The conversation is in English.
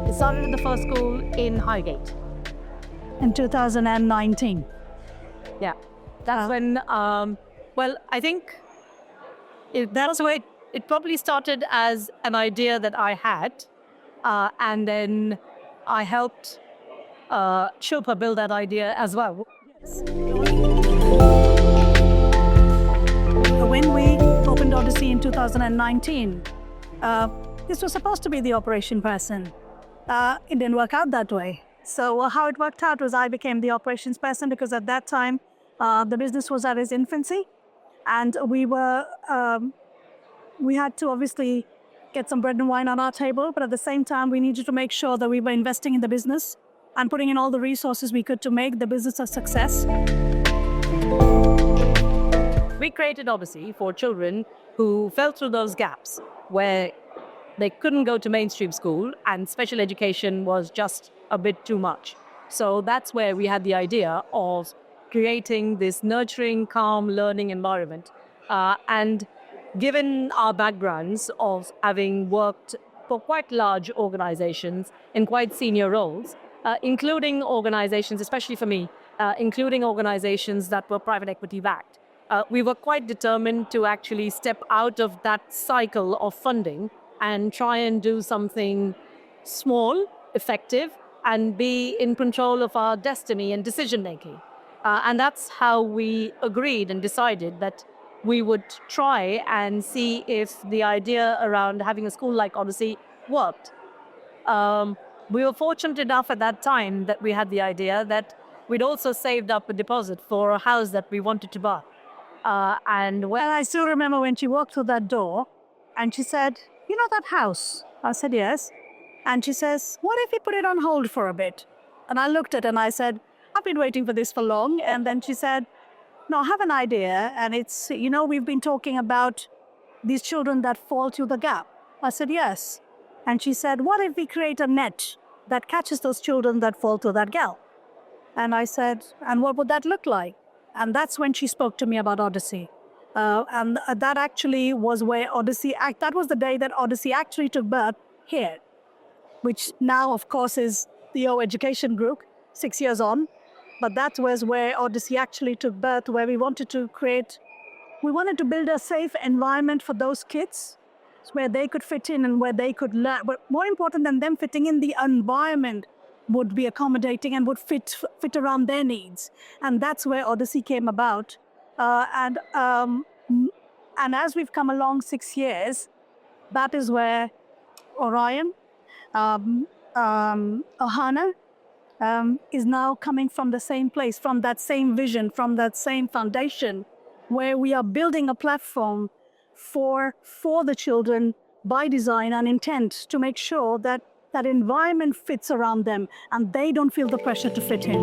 It started at the first school in Highgate. In 2019. Yeah, that's when, I think that's where it probably started as an idea that I had. And then I helped Shilpa build that idea as well. When we opened Odyssey in 2019, this was supposed to be the operation person. It didn't work out that way. So how it worked out was I became the operations person because at that time, the business was at its infancy. And we had to obviously get some bread and wine on our table, but at the same time, we needed to make sure that we were investing in the business and putting in all the resources we could to make the business a success. We created Odyssey for children who fell through those gaps where they couldn't go to mainstream school and special education was just a bit too much. So that's where we had the idea of creating this nurturing, calm learning environment. And given our backgrounds of having worked for quite large organizations in quite senior roles, including organizations, especially for me, including organizations that were private equity backed, we were quite determined to actually step out of that cycle of funding and try and do something small, effective, and be in control of our destiny and decision making. And that's how we agreed and decided that we would try and see if the idea around having a school like Odyssey worked. We were fortunate enough at that time that we had the idea that we'd also saved up a deposit for a house that we wanted to buy. And I still remember when she walked through that door and she said, "You know that house?" I said, "Yes." And she says, "What if we put it on hold for a bit?" And I looked at her and I said, "I've been waiting for this for long." And then she said, "No, I have an idea. And it's, we've been talking about these children that fall through the gap." I said, "Yes." And she said, "What if we create a net that catches those children that fall through that gap?" And I said, "And what would that look like?" And that's when she spoke to me about Odyssey. And that actually was where that was the day that Odyssey actually took birth here, which now, of course, is the O Education Group, 6 years on. But that was where Odyssey actually took birth, where we wanted to build a safe environment for those kids, where they could fit in and where they could learn. But more important than them fitting in, the environment would be accommodating and would fit around their needs. And that's where Odyssey came about. And as we've come along 6 years, that is where Orion, Ohana, is now coming from the same place, from that same vision, from that same foundation, where we are building a platform for the children by design and intent to make sure that that environment fits around them and they don't feel the pressure to fit in.